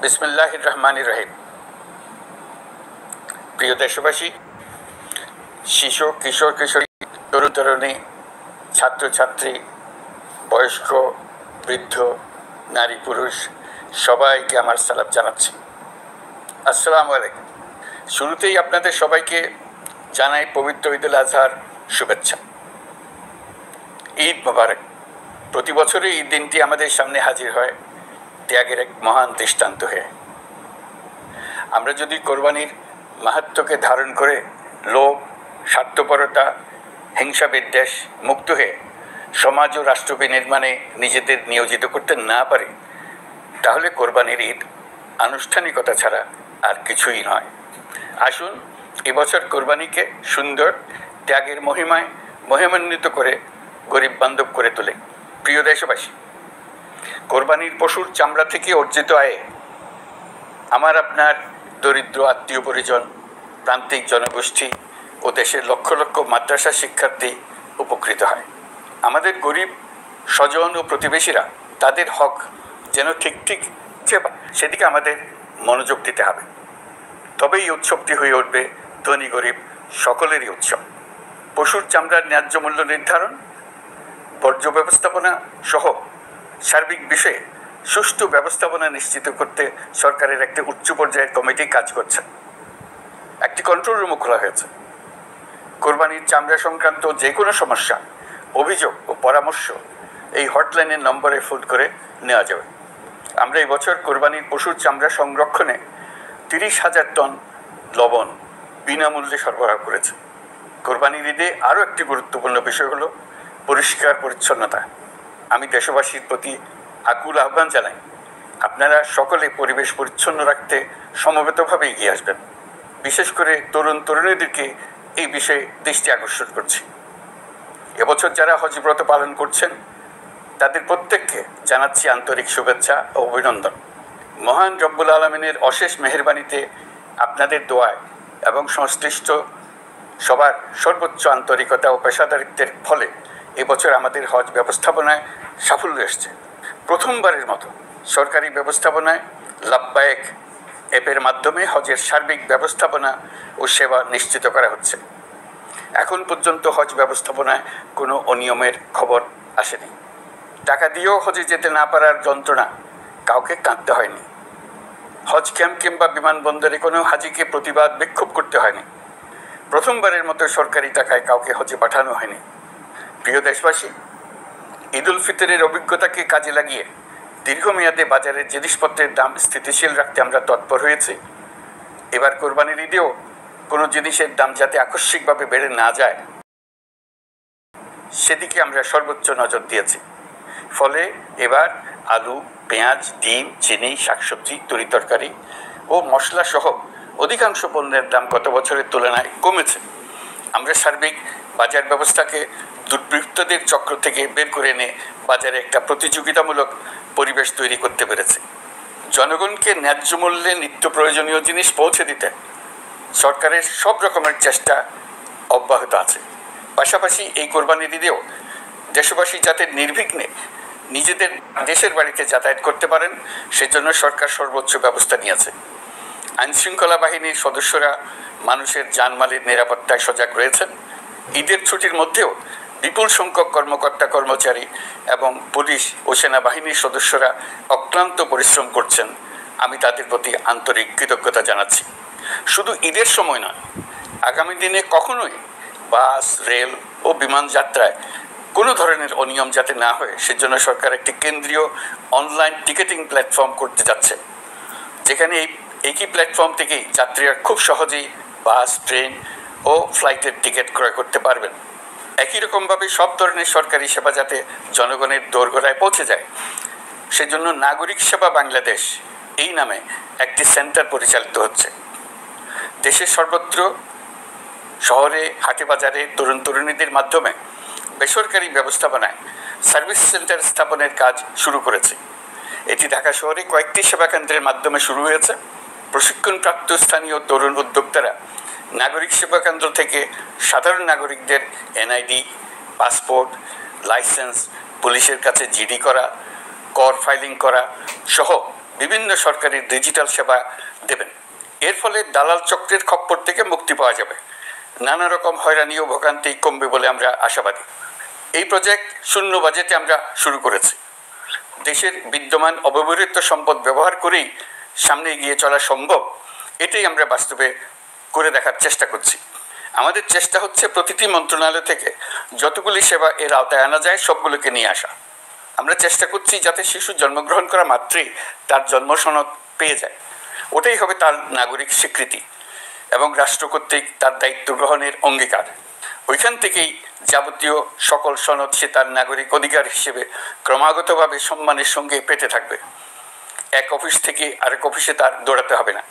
বিসমিল্লাহির রহমানির রহিম। প্রিয় দেশবাসী, শিশু, কিশোর কিশোরী, তরুণ তরুণী, ছাত্রছাত্রী, বয়স্ক, বৃদ্ধ, নারী পুরুষ সবাইকে আমার সালাম জানাচ্ছি। আসসালামু আলাইকুম। শুরুতেই আপনাদের সবাইকে জানাই পবিত্র ঈদুল আজহার শুভেচ্ছা। ঈদ মোবারক। প্রতি বছরই এই দিনটি আমাদের সামনে হাজির হয় ত্যাগের এক মহান দৃষ্টান্ত হয়ে। আমরা যদি কোরবানির মাহাত্ম্যকে ধারণ করে লোভ, স্বার্থপরতা, হিংসা বিদ্বেষ মুক্ত হয়ে সমাজ ও রাষ্ট্র বিনির্মাণে নিজেদের নিয়োজিত করতে না পারি, তাহলে কোরবানির ঈদ আনুষ্ঠানিকতা ছাড়া আর কিছুই নয়। আসুন এবছর কোরবানিকে সুন্দর, ত্যাগের মহিমায় মহিমান্বিত করে গরিব বান্ধব করে তোলে। প্রিয় দেশবাসী, কোরবানির পশুর চামড়া থেকে অর্জিত আয়ে আমার আপনার দরিদ্র আত্মীয় পরিজন, প্রান্তিক জনগোষ্ঠী ও দেশের লক্ষ লক্ষ মাদ্রাসা শিক্ষার্থী উপকৃত হয়। আমাদের গরিব স্বজন ও প্রতিবেশীরা তাদের হক যেন ঠিক সেদিকে আমাদের মনোযোগ দিতে হবে। তবেই এই উৎসবটি হয়ে উঠবে ধনী গরিব সকলেরই উৎসব। পশুর চামড়ার ন্যায্য মূল্য নির্ধারণ, বর্জ্য ব্যবস্থাপনা সহ সার্বিক বিষয়ে সুষ্ঠু ব্যবস্থাপনা নিশ্চিত করতে সরকারের একটি উচ্চ পর্যায়ের কমিটি কাজ করছে। একটি কন্ট্রোল রুমও খোলা হয়েছে। কোরবানির চামড়া সংক্রান্ত যে কোনো সমস্যা, অভিযোগ ও পরামর্শ এই হটলাইনের নম্বরে ফোন করে নেওয়া যাবে। আমরা এই বছর কোরবানির পশুর চামড়া সংরক্ষণে 30,000 টন লবণ বিনামূল্যে সরবরাহ করেছে। কোরবানির ঈদে আরও একটি গুরুত্বপূর্ণ বিষয় হলো পরিষ্কার পরিচ্ছন্নতা। আমি দেশবাসীর প্রতি আকুল আহ্বান জানাই, আপনারা সকলে পরিবেশ পরিচ্ছন্ন রাখতে সমবেতভাবে এগিয়ে আসবেন। বিশেষ করে তরুণ তরুণীদেরকে এই বিষয়ে দৃষ্টি আকর্ষণ করছি। এবছর যারা হজ ব্রত পালন করছেন তাদের প্রত্যেককে জানাচ্ছি আন্তরিক শুভেচ্ছা ও অভিনন্দন। মহান রব্বুল আলমিনের অশেষ মেহেরবানিতে, আপনাদের দোয়ায় এবং সংশ্লিষ্ট সবার সর্বোচ্চ আন্তরিকতা ও পেশাদারিত্বের ফলে এবছর আমাদের হজ ব্যবস্থাপনায় সাফল্য এসছে। প্রথমবারের মতো সরকারি ব্যবস্থাপনায় লাব্বায়েক অ্যাপের মাধ্যমে হজের সার্বিক ব্যবস্থাপনা ও সেবা নিশ্চিত করা হচ্ছে। এখন পর্যন্ত হজ ব্যবস্থাপনায় কোনো অনিয়মের খবর আসেনি। টাকা দিয়েও হজে যেতে না পারার যন্ত্রণা কাউকে কাঁদতে হয়নি। হজ ক্যাম্প কিংবা বিমানবন্দরে কোনো হাজিকে প্রতিবাদ বিক্ষোভ করতে হয়নি। প্রথমবারের মতো সরকারি টাকায় কাউকে হজে পাঠানো হয়নি। প্রিয় দেশবাসী, ঈদ উল ফিতরের অভিজ্ঞতাকে কাজে লাগিয়ে দীর্ঘমেয়াদে বাজারের জিনিসপত্রের দাম স্থিতিশীল রাখতে আমরা তৎপর হয়েছি। এবার কোরবানির ঈদেও কোনো জিনিসের দাম যাতে আকস্মিকভাবে বেড়ে না যায় সেদিকে আমরা সর্বোচ্চ নজর দিয়েছি। ফলে এবার আলু, পেঁয়াজ, ডিম, চিনি, শাকসবজি, তরিতরকারি ও মশলা সহ অধিকাংশ পণ্যের দাম গত বছরের তুলনায় কমেছে। আমরা সার্বিক বাজার ব্যবস্থাকে দুর্বৃত্তদের চক্র থেকে বের করে এনে বাজারে একটা প্রতিযোগিতামূলক পরিবেশ তৈরি করতে পেরেছি। জনগণকে ন্যায্য মূল্যে নিত্য প্রয়োজনীয় জিনিস পৌঁছে দিতে সরকারের সব রকমের চেষ্টা অব্যাহত আছে। পাশাপাশি এই কোরবানির ঈদেও দেশবাসী যাতে নির্বিঘ্নে নিজেদের দেশের বাড়িতে যাতায়াত করতে পারেন সেজন্য সরকার সর্বোচ্চ ব্যবস্থা নিয়েছে। আইনশৃঙ্খলা বাহিনীর সদস্যরা মানুষের জানমালের নিরাপত্তায় সজাগ রয়েছেন। ঈদের ছুটির মধ্যেও বিপুল সংখ্যক কর্মকর্তা কর্মচারী এবং পুলিশ ও সেনাবাহিনীর সদস্যরা অক্লান্ত পরিশ্রম করছেন। আমি তাদের প্রতি আন্তরিক কৃতজ্ঞতা জানাচ্ছি। শুধু ঈদের সময় নয়, আগামী দিনে কখনোই বাস, রেল ও বিমান যাত্রায় কোনো ধরনের অনিয়ম যাতে না হয় সেজন্য সরকার একটি কেন্দ্রীয় অনলাইন টিকেটিং প্ল্যাটফর্ম করতে যাচ্ছে, যেখানে একই প্ল্যাটফর্ম থেকেই যাত্রীরা খুব সহজেই বাস, ট্রেন ও ফ্লাইটের টিকিট ক্রয় করতে পারবেন। একই রকমভাবে সব ধরনের সরকারি সেবা যাতে জনগণের দোরগোড়ায় পৌঁছে যায় সেজন্য নাগরিক সেবা বাংলাদেশ এই নামে একটি সেন্টার পরিচালিত হচ্ছে। দেশের সর্বত্র শহরে, হাটে বাজারে তরুণ তরুণীদের মাধ্যমে বেসরকারি ব্যবস্থাপনায় সার্ভিস সেন্টার স্থাপনের কাজ শুরু করেছে। এটি ঢাকা শহরে কয়েকটি সেবা কেন্দ্রের মাধ্যমে শুরু হয়েছে। প্রশিক্ষণপ্রাপ্ত স্থানীয় তরুণ উদ্যোক্তারা নাগরিক সেবা কেন্দ্র থেকে সাধারণ নাগরিকদের এনআইডি, পাসপোর্ট, লাইসেন্স, পুলিশের কাছে জিডি করা, কর ফাইলিং করা সহ বিভিন্ন সরকারি ডিজিটাল সেবা দেবেন। এর ফলে দালাল চক্রের খপ্পর থেকে মুক্তি পাওয়া যাবে, নানা রকম হয়রানি ও ভোগান্তি কমবে বলে আমরা আশাবাদী। এই প্রজেক্ট শূন্য বাজেটে আমরা শুরু করেছি। দেশের বিদ্যমান অব্যবহৃত সম্পদ ব্যবহার করেই সামনে এগিয়ে চলা সম্ভব, এটাই আমরা বাস্তবে করে দেখার চেষ্টা করছি। আমাদের চেষ্টা হচ্ছে প্রতিটি মন্ত্রণালয় থেকে যতগুলি সেবা এর আওতায় আনা যায় সবগুলোকে নিয়ে আসা। আমরা চেষ্টা করছি যাতে শিশু জন্মগ্রহণ করা মাত্রই তার জন্ম সনদ পেয়ে যায়, ওটাই হবে তার নাগরিক স্বীকৃতি এবং রাষ্ট্র কর্তৃক তার দায়িত্ব গ্রহণের অঙ্গীকার। ওইখান থেকেই যাবতীয় সকল সনদ সে তার নাগরিক অধিকার হিসেবে ক্রমাগতভাবে সম্মানের সঙ্গে পেতে থাকবে। এক অফিস থেকে আরেক অফিসে তার দৌড়াতে হবে না,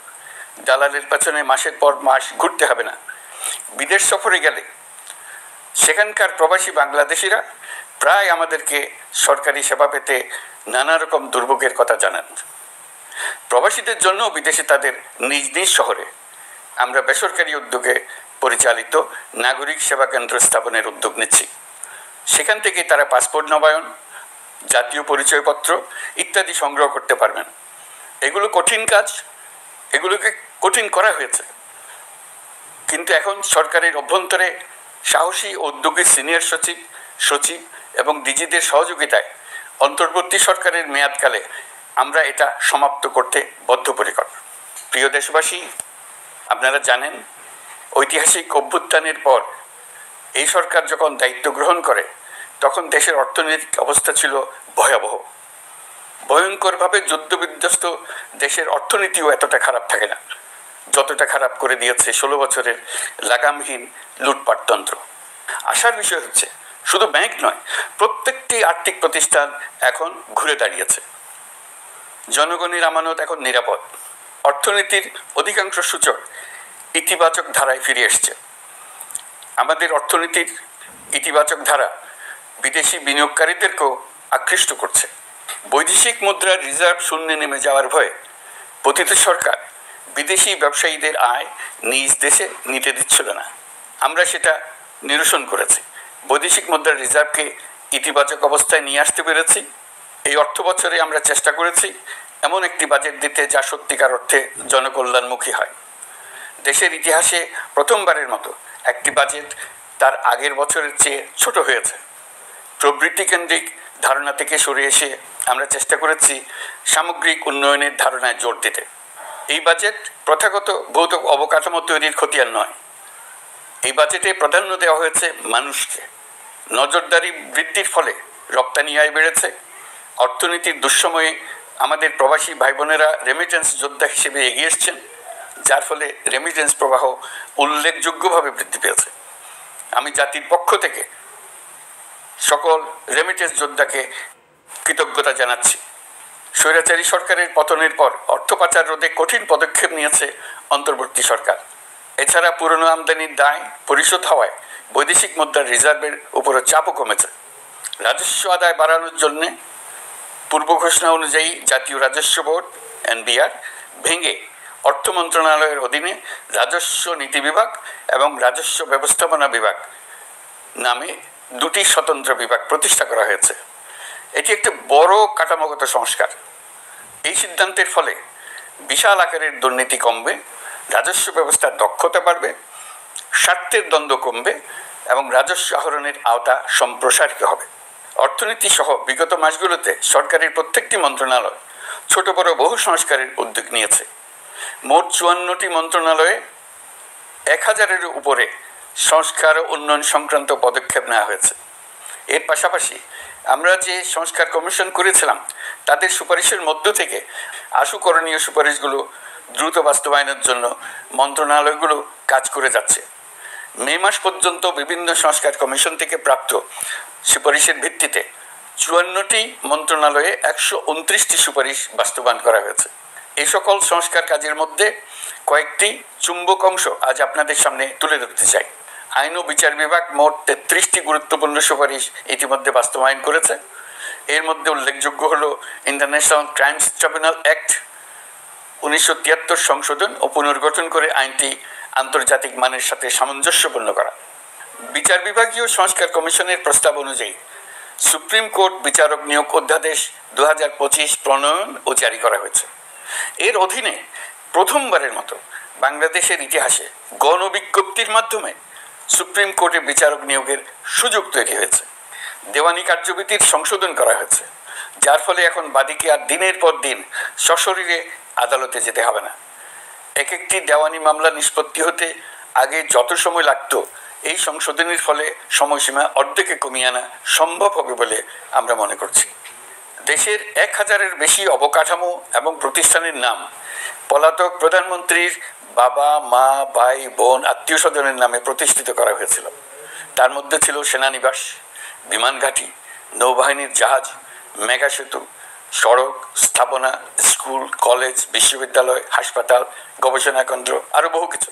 দালালের পেছনে মাসের পর মাস ঘুরতে হবে না। বিদেশ সফরে গেলে সেখানকার প্রবাসী বাংলাদেশিরা প্রায় আমাদেরকে সরকারি সেবা পেতে নানা রকম দুর্ভোগের কথা জানান। প্রবাসীদের জন্য বিদেশে তাদের নিজ নিজ শহরে আমরা বেসরকারি উদ্যোগে পরিচালিত নাগরিক সেবা কেন্দ্র স্থাপনের উদ্যোগ নিচ্ছি। সেখান থেকে তারা পাসপোর্ট নবায়ন, জাতীয় পরিচয়পত্র ইত্যাদি সংগ্রহ করতে পারবেন। এগুলো কঠিন কাজ, এগুলোকে কঠিন করা হয়েছে, কিন্তু এখন সরকারের অভ্যন্তরে সাহসী উদ্যোগী সিনিয়র সচিব এবং ডিজিদের সহযোগিতায় অন্তর্বর্তী সরকারের মেয়াদকালে আমরা এটা সমাপ্ত করতে বদ্ধপরিকর। প্রিয় দেশবাসী, আপনারা জানেন ঐতিহাসিক অভ্যুত্থানের পর এই সরকার যখন দায়িত্ব গ্রহণ করে তখন দেশের অর্থনৈতিক অবস্থা ছিল ভয়াবহ। ভয়ঙ্করভাবে যুদ্ধবিধ্বস্ত দেশের অর্থনীতিও এতটা খারাপ থাকে না যতটা খারাপ করে দিয়েছে 16 বছরের লাগামহীন লুটপাটতন্ত্র। আশার বিষয় হচ্ছে শুধু ব্যাংক নয়, প্রত্যেকটি আর্থিক প্রতিষ্ঠান এখন ঘুরে দাঁড়িয়েছে। জনগণের আমানত এখন নিরাপদ। অর্থনীতির অধিকাংশ সূচক ইতিবাচক ধারায় ফিরে এসছে। আমাদের অর্থনীতির ইতিবাচক ধারা বিদেশি বিনিয়োগকারীদেরকেও আকৃষ্ট করছে। বৈদেশিক মুদ্রার রিজার্ভ শূন্যে নেমে যাওয়ার ভয়ে পতিত সরকার বিদেশি ব্যবসায়ীদের আয় নিজ দেশে নিতে দিচ্ছিল না। আমরা সেটা নিরসন করেছি। বৈদেশিক মুদ্রার রিজার্ভকে ইতিবাচক অবস্থায় নিয়ে আসতে পেরেছি। এই অর্থ বছরে আমরা চেষ্টা করেছি এমন একটি বাজেট দিতে যা সত্যিকার অর্থে জনকল্যাণমুখী হয়। দেশের ইতিহাসে প্রথমবারের মতো একটি বাজেট তার আগের বছরের চেয়ে ছোট হয়েছে। প্রবৃত্তি কেন্দ্রিক ধারণা থেকে সরে এসে আমরা চেষ্টা করেছি সামগ্রিক উন্নয়নের ধারণায় জোর দিতে। এই বাজেট প্রথাগত ভৌত অবকাঠামো তৈরির খতিয়ান নয়। এই বাজেটে প্রাধান্য দেওয়া হয়েছে মানুষকে। নজরদারি বৃদ্ধির ফলে রপ্তানি আয় বেড়েছে। অর্থনীতির দুঃসময়ে আমাদের প্রবাসী ভাই বোনেরা রেমিটেন্স যোদ্ধা হিসেবে এগিয়ে এসছেন, যার ফলে রেমিটেন্স প্রবাহ উল্লেখযোগ্যভাবে বৃদ্ধি পেয়েছে। আমি জাতির পক্ষ থেকে সকল রেমিটেন্স যোদ্ধাকে কৃতজ্ঞতা জানাচ্ছি। স্বৈরাচারী সরকারের পতনের পর অর্থ পাচার রোধে কঠিন পদক্ষেপ নিয়েছে অন্তর্বর্তী সরকার। এছাড়া পুরনো আমদানির দায় পরিশোধ হওয়ায় বৈদেশিক মুদ্রার রিজার্ভের উপরও চাপও কমেছে। রাজস্ব আদায় বাড়ানোর জন্যে পূর্ব ঘোষণা অনুযায়ী জাতীয় রাজস্ব বোর্ড NBR ভেঙে অর্থ মন্ত্রণালয়ের অধীনে রাজস্ব নীতি বিভাগ এবং রাজস্ব ব্যবস্থাপনা বিভাগ নামে দুটি স্বতন্ত্র বিভাগ প্রতিষ্ঠা করা হয়েছে। এটি একটি বড় কাঠামোগত সংস্কার। এই সিদ্ধান্তের ফলে বিশাল আকারের দুর্নীতি কমবে, রাজস্ব ব্যবস্থার দক্ষতা বাড়বে, স্বার্থের দ্বন্দ্ব কমবে এবং রাজস্ব আহরণের আওতা সম্প্রসারিত হবে। অর্থনীতি সহ বিগত মাসগুলোতে সরকারের প্রত্যেকটি মন্ত্রণালয় ছোট বড় বহু সংস্কারের উদ্যোগ নিয়েছে। মোট 54টি মন্ত্রণালয়ে 1000-এর উপরে সংস্কার ও উন্নয়ন সংক্রান্ত পদক্ষেপ নেওয়া হয়েছে। এর পাশাপাশি আমরা যে সংস্কার কমিশন করেছিলাম তাদের সুপারিশের মধ্য থেকে আশু করণীয় সুপারিশগুলো দ্রুত বাস্তবায়নের জন্য মন্ত্রণালয়গুলো কাজ করে যাচ্ছে। মে মাস পর্যন্ত বিভিন্ন সংস্কার কমিশন থেকে প্রাপ্ত সুপারিশের ভিত্তিতে 54টি মন্ত্রণালয়ে 129টি সুপারিশ বাস্তবায়ন করা হয়েছে। এই সকল সংস্কার কাজের মধ্যে কয়েকটি চুম্বক অংশ আজ আপনাদের সামনে তুলে ধরতে চাই। আইন ও বিচার বিভাগ মোট 33টি গুরুত্বপূর্ণ সুপারিশ ইতিমধ্যে বাস্তবায়ন করেছে। এর মধ্যে উল্লেখযোগ্য হল ইন্টারন্যাশনাল ক্রাইমস ট্রাইব্যুনাল অ্যাক্ট 1973 সংশোধন ও পুনর্গঠন করে আইনটি আন্তর্জাতিক মানের সাথে সামঞ্জস্যপূর্ণ করা। বিচার বিভাগীয় সংস্কার কমিশনের প্রস্তাব অনুযায়ী সুপ্রিম কোর্ট বিচারক নিয়োগ অধ্যাদেশ 2025 প্রণয়ন ও জারি করা হয়েছে। এর অধীনে প্রথমবারের মতো বাংলাদেশের ইতিহাসে গণবিজ্ঞপ্তির মাধ্যমে সুপ্রিম কোর্টে বিচারক নিয়োগের সুযোগ তৈরি হয়েছে। দেওয়ানি কার্যবিধির সংশোধন করা হয়েছে, যার ফলে এখন বাদীকে আর দিনের পর দিন সশরীরে আদালতে যেতে হবে না। এক একটি দেওয়ানি মামলা নিষ্পত্তি হতে আগে যত সময় লাগতো, এই সংশোধনের ফলে সময়সীমা অর্ধেকে কমিয়ে আনা সম্ভব হবে বলে আমরা মনে করছি। দেশের 1000-এর বেশি অবকাঠামো এবং প্রতিষ্ঠানের নাম পলাতক প্রধানমন্ত্রীর বাবা, মা, ভাই, বোন, আত্মীয় স্বজনের নামে প্রতিষ্ঠিত করা হয়েছিল। তার মধ্যে ছিল সেনানিবাস, বিমান ঘাঁটি, নৌবাহিনীর জাহাজ, মেগা সেতু, সড়ক, স্থাপনা, স্কুল, কলেজ, বিশ্ববিদ্যালয়, হাসপাতাল, গবেষণা কেন্দ্র, আরও বহু কিছু।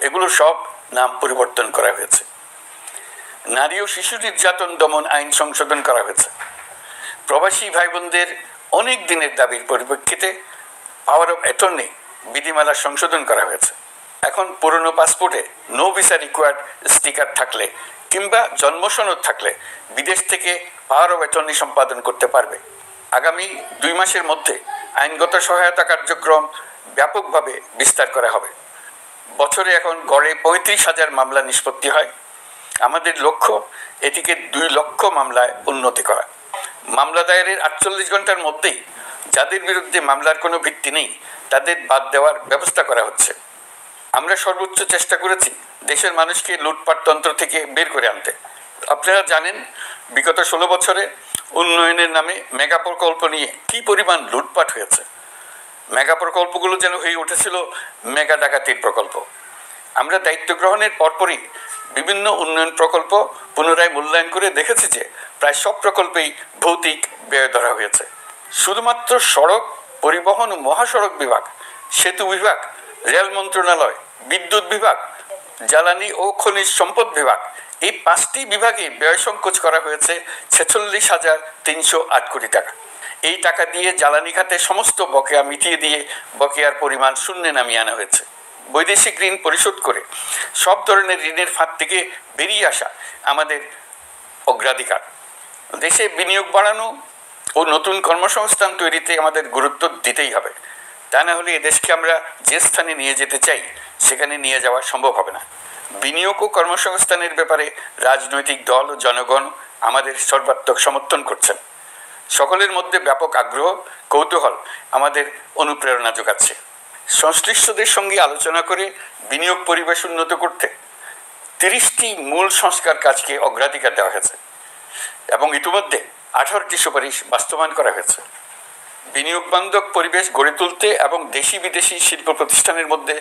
এগুলো সব নাম পরিবর্তন করা হয়েছে। নারী ও শিশু নির্যাতন দমন আইন সংশোধন করা হয়েছে। প্রবাসী ভাই বোনদের অনেক দিনের দাবির পরিপ্রেক্ষিতে পাওয়ার অফ অ্যাটর্নি বিধিমালা সংশোধন করা হয়েছে। এখন পুরনো পাসপোর্টে নো ভিসা রিকোয়ার্ড স্টিকার থাকলে কিংবা জন্মসনদ থাকলে বিদেশ থেকে পাওয়ার অফ অ্যাটর্নি সম্পাদন করতে পারবে। আগামী 2 মাসের মধ্যে আইনগত সহায়তা কার্যক্রম ব্যাপকভাবে বিস্তার করা হবে। বছরে এখন গড়ে 35,000 মামলা নিষ্পত্তি হয়। আমাদের লক্ষ্য এটিকে 2 লক্ষ মামলায় উন্নতি করা। মামলা দায়েরের 48 ঘন্টার মধ্যেই যাদের বিরুদ্ধে মামলার কোনো ভিত্তি নেই তাদের বাদ দেওয়ার ব্যবস্থা করা হচ্ছে। আমরা সর্বোচ্চ চেষ্টা করেছি দেশের মানুষকে লুটপাটতন্ত্র থেকে বের করে আনতে। আপনারা জানেন, বিগত 16 বছরে উন্নয়নের নামে মেগা প্রকল্প নিয়ে কী পরিমাণ লুটপাট হয়েছে। মেগা প্রকল্পগুলো যেন হয়ে উঠেছিল মেগা ডাকাতির প্রকল্প। আমরা দায়িত্ব গ্রহণের পরপরই বিভিন্ন উন্নয়ন প্রকল্প পুনরায় মূল্যায়ন করে দেখেছি যে প্রায় সব প্রকল্পেই ভৌতিক ব্যয় ধরা হয়েছে। শুধুমাত্র সড়ক, পরিবহন ও মহাসড়ক বিভাগ, সেতু বিভাগ, রেল মন্ত্রণালয়, বিদ্যুৎ বিভাগ, জ্বালানি ও খনিজ সম্পদ বিভাগ, এই 5টি বিভাগে ব্যয় সংকোচ করা হয়েছে 46,308 কোটি টাকা। এই টাকা দিয়ে জ্বালানি খাতে সমস্ত বকেয়া মিটিয়ে দিয়ে বকেয়ার পরিমাণ শূন্যে নামিয়ে আনা হয়েছে। বৈদেশিক ঋণ পরিশোধ করে সব ধরনের ঋণের ফাঁদ থেকে বেরিয়ে আসা আমাদের অগ্রাধিকার। দেশে বিনিয়োগ বাড়ানো ও নতুন কর্মসংস্থান তৈরিতে আমাদের গুরুত্ব দিতেই হবে। তা না হলে এদেশকে আমরা যে স্থানে নিয়ে যেতে চাই সেখানে নিয়ে যাওয়া সম্ভব হবে না। বিনিয়োগ ও কর্মসংস্থানের ব্যাপারে রাজনৈতিক দল ও জনগণ আমাদের সর্বাত্মক সমর্থন করছেন। সকলের মধ্যে ব্যাপক আগ্রহ, কৌতূহল আমাদের অনুপ্রেরণা যোগাচ্ছে। সংশ্লিষ্টদের সঙ্গে আলোচনা করে বিনিয়োগ পরিবেশ উন্নত করতে 30টি মূল সংস্কার কাজকে অগ্রাধিকার দেওয়া হয়েছে এবং ইতিমধ্যে 18টি সুপারিশ বাস্তবায়ন করা হয়েছে। বিনিয়োগ বান্ধব পরিবেশ গড়ে তুলতে এবং দেশি বিদেশি শিল্প প্রতিষ্ঠানের মধ্যে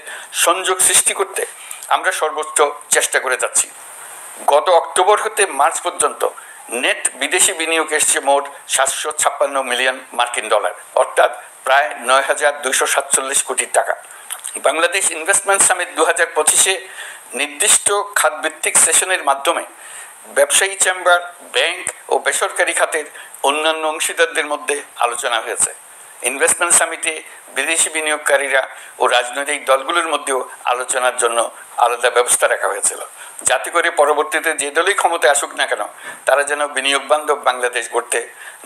সংযোগ সৃষ্টি করতে আমরা সর্বোচ্চ চেষ্টা করে যাচ্ছি। গত অক্টোবর হতে মার্চ পর্যন্ত নেট বিদেশি বিনিয়োগ এসছে মোট 756 মিলিয়ন মার্কিন ডলার, অর্থাৎ প্রায় 9,247 কোটি টাকা। বাংলাদেশ ইনভেস্টমেন্ট সামিট 2025-এ নির্দিষ্ট খাতভিত্তিক সেশনের মাধ্যমে ব্যবসায়ী চেম্বার, ব্যাংক ও বেসরকারি খাতের অন্যান্য অংশীদারদের মধ্যে আলোচনা হয়েছে। ইনভেস্টমেন্ট সামিটে বিদেশি বিনিয়োগকারীরা ও রাজনৈতিক দলগুলোর মধ্যেও আলোচনার জন্য আলাদা ব্যবস্থা রাখা হয়েছিল, যাতে করে পরবর্তীতে যে দলই ক্ষমতায় আসুক না কেন তারা যেন বিনিয়োগ বান্ধব বাংলাদেশ গড়তে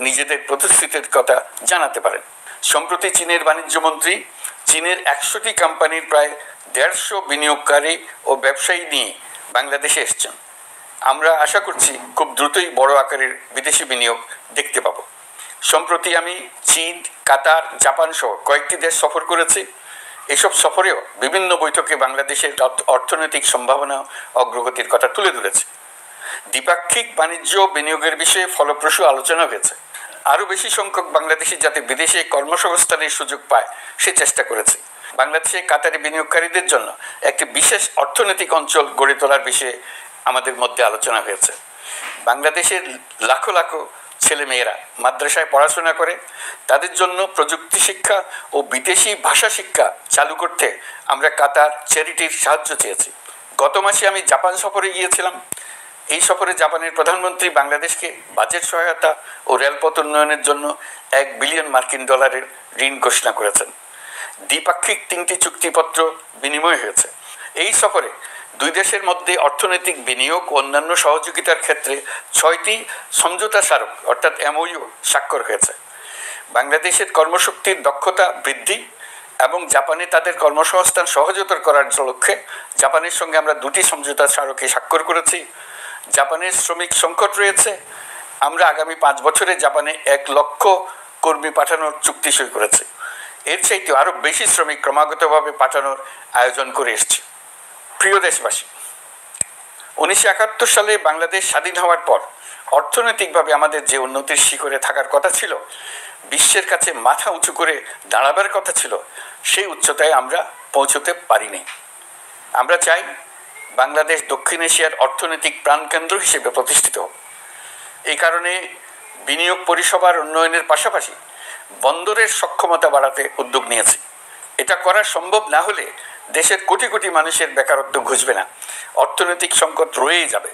নিজেদের প্রতিশ্রুতির কথা জানাতে পারেন। সম্প্রতি চীনের বাণিজ্যমন্ত্রী চীনের 100টি কোম্পানির প্রায় 150 বিনিয়োগকারী ও ব্যবসায়ী নিয়ে বাংলাদেশে এসেছেন। আমরা আশা করছি খুব দ্রুতই বড় আকারের বিদেশি বিনিয়োগ দেখতে পাব। সম্প্রতি আমি চীন, কাতার, জাপান সহ কয়েকটি দেশ সফর করেছি। এসব সফরেও বিভিন্ন বৈঠকে বাংলাদেশের অর্থনৈতিক সম্ভাবনা অগ্রগতির কথা তুলে ধরেছি। দ্বিপাক্ষিক বাণিজ্য বিনিয়োগের বিষয়ে ফলপ্রসূ আলোচনা হয়েছে। আরও বেশি সংখ্যক বাংলাদেশি যাতে বিদেশে কর্মসংস্থানের সুযোগ পায় সে চেষ্টা করেছি। বাংলাদেশে কাতারি বিনিয়োগকারীদের জন্য একটি বিশেষ অর্থনৈতিক অঞ্চল গড়ে তোলার বিষয়ে আমাদের মধ্যে আলোচনা হয়েছে। বাংলাদেশের লাখো লাখো ছেলেমেয়েরা মাদ্রাসায় পড়াশোনা করে, তাদের জন্য প্রযুক্তি শিক্ষা ও বিদেশি ভাষা শিক্ষা চালু করতে আমরা কাতার চ্যারিটির সাহায্য চেয়েছি। গত মাসে আমি জাপান সফরে গিয়েছিলাম। এই সফরে জাপানের প্রধানমন্ত্রী বাংলাদেশকে বাজেট সহায়তা ও রেলপথ উন্নয়নের জন্য 1 বিলিয়ন মার্কিন ডলারের ঋণ ঘোষণা করেছেন। দ্বিপাক্ষিক 3টি চুক্তিপত্র বিনিময় হয়েছে। এই সফরে দুই দেশের মধ্যে অর্থনৈতিক বিনিয়োগ ও অন্যান্য সহযোগিতার ক্ষেত্রে 6টি সমঝোতা স্মারক অর্থাৎ MOU স্বাক্ষর হয়েছে। বাংলাদেশের কর্মশক্তির দক্ষতা বৃদ্ধি এবং জাপানে তাদের কর্মসংস্থান সহজতর করার লক্ষ্যে জাপানের সঙ্গে আমরা 2টি সমঝোতা স্মারকে স্বাক্ষর করেছি। জাপানের শ্রমিক সংকট রয়েছে, আমরা আগামী 5 বছরে জাপানে 1 লক্ষ কর্মী পাঠানোর চুক্তি সই করেছি। এর চাইতে আরও বেশি শ্রমিক ক্রমাগতভাবে পাঠানোর আয়োজন করে এসেছি। প্রিয় দেশবাসী, 1971 সালে বাংলাদেশ স্বাধীন হওয়ার পর অর্থনৈতিকভাবে আমাদের যে উন্নতির শিখরে থাকার কথা ছিল, বিশ্বের কাছে মাথা উঁচু করে দাঁড়াবার কথা ছিল, সেই উচ্চতায় আমরা পৌঁছতে পারিনি। আমরা চাই বাংলাদেশ দক্ষিণ এশিয়ার অর্থনৈতিক প্রাণকেন্দ্র হিসেবে প্রতিষ্ঠিত হোক। এই কারণে বিনিয়োগ পরিষেবার উন্নয়নের পাশাপাশি বন্দরের সক্ষমতা বাড়াতে উদ্যোগ নিয়েছি। এটা করা সম্ভব না হলে দেশের কোটি কোটি মানুষের বেকারত্ব ঘুচবে না, অর্থনৈতিক সংকট রয়েই যাবে।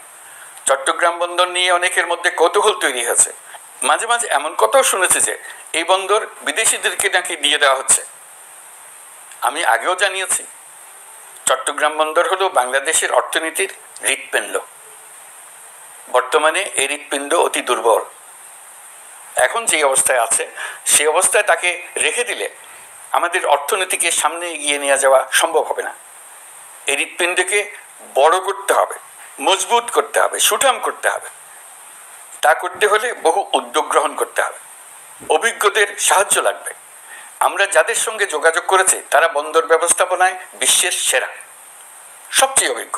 চট্টগ্রাম বন্দর নিয়ে অনেকের মধ্যে কৌতূহল তৈরি হয়েছে। মাঝে মাঝে এমন কথাও শুনেছে যে এই বন্দর বিদেশিদেরকে নাকি দিয়ে দেওয়া হচ্ছে। আমি আগেও জানিয়েছি, চট্টগ্রাম বন্দর হলো বাংলাদেশের অর্থনীতির হৃৎপিণ্ড। বর্তমানে এই হৃৎপিণ্ড অতি দুর্বল। এখন যে অবস্থায় আছে সেই অবস্থায় তাকে রেখে দিলে আমাদের অর্থনীতিকে সামনে এগিয়ে নিয়ে যাওয়া সম্ভব হবে না। এই হৃৎপিণ্ডকে বড় করতে হবে, মজবুত করতে হবে, সুঠাম করতে হবে। তা করতে হলে বহু উদ্যোগ গ্রহণ করতে হবে, অভিজ্ঞদের সাহায্য লাগবে। আমরা যাদের সঙ্গে যোগাযোগ করেছি তারা বন্দর ব্যবস্থাপনায় বিশ্বের সেরা, সবচেয়ে অভিজ্ঞ।